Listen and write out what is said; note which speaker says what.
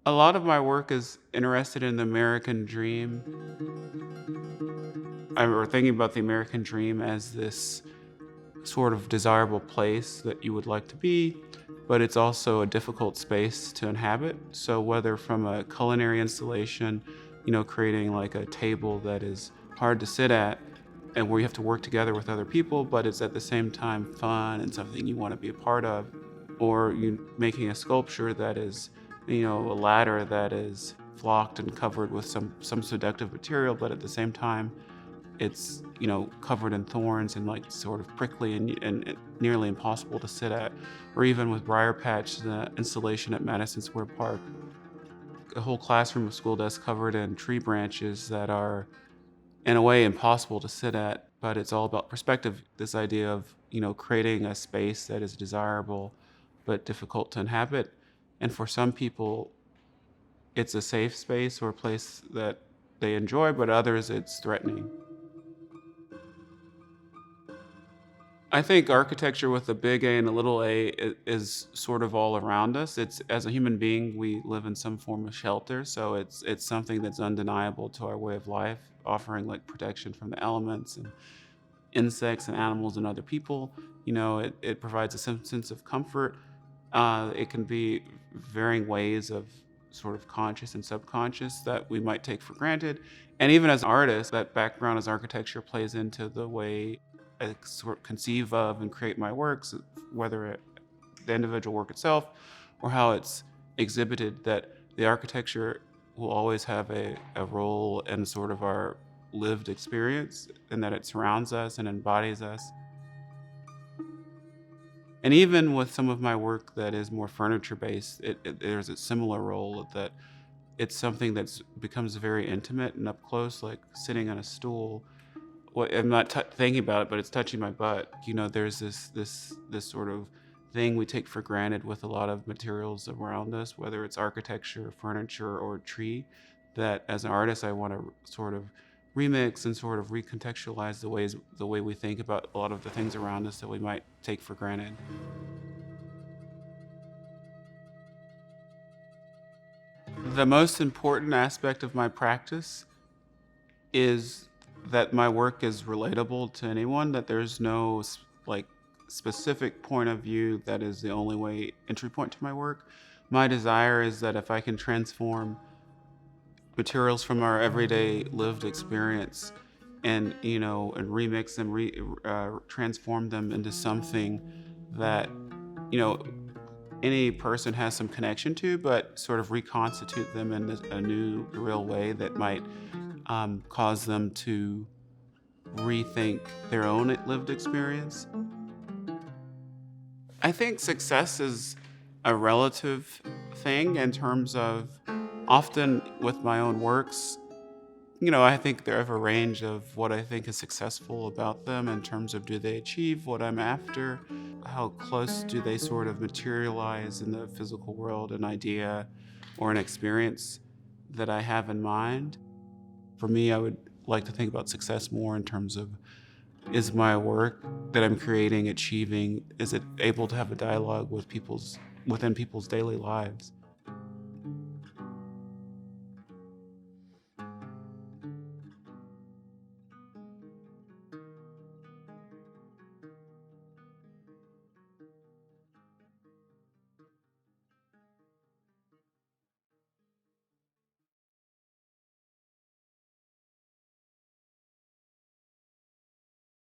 Speaker 1: A lot of my work is interested in the American dream. We're thinking about the American dream as this sort of desirable place that you would like to be, but it's also a difficult space to inhabit. So whether from a culinary installation, creating like a table that is hard to sit at and where you have to work together with other people, but it's at the same time fun and something you want to be a part of, or you making a sculpture that is, a ladder that is flocked and covered with some seductive material, but at the same time it's covered in thorns and like sort of prickly and nearly impossible to sit at. Or even with briar patch, the installation at Madison Square Park, a whole classroom of school desks covered in tree branches that are in a way impossible to sit at, but it's all about perspective. This idea of creating a space that is desirable but difficult to inhabit. And for some people it's a safe space or a place that they enjoy, but others it's threatening. I think architecture with a big A and a little a is sort of all around us. It's, as a human being, we live in some form of shelter, so it's something that's undeniable to our way of life, offering like protection from the elements and insects and animals and other people. It provides a sense of comfort. It can be varying ways of sort of conscious and subconscious that we might take for granted. And even as artists, that background as architecture plays into the way I sort of conceive of and create my works, whether the individual work itself or how it's exhibited, that the architecture will always have a role in sort of our lived experience, and that it surrounds us and embodies us. And even with some of my work that is more furniture-based, there's a similar role, that it's something that becomes very intimate and up close, like sitting on a stool. Well, I'm not thinking about it, but it's touching my butt. There's this sort of thing we take for granted with a lot of materials around us, whether it's architecture, furniture, or tree, that as an artist I want to sort of remix and sort of recontextualize the way we think about a lot of the things around us that we might take for granted. The most important aspect of my practice is that my work is relatable to anyone, that there's no like specific point of view that is the only way entry point to my work. My desire is that if I can transform materials from our everyday lived experience and and remix them, transform them into something that any person has some connection to, but sort of reconstitute them in a new, real way that might cause them to rethink their own lived experience. I think success is a relative thing in terms of, often with my own works, I think they have a range of what I think is successful about them in terms of, do they achieve what I'm after? How close do they sort of materialize in the physical world, an idea or an experience that I have in mind? For me, I would like to think about success more in terms of, is my work that I'm creating achieving, is it able to have a dialogue with within people's daily lives?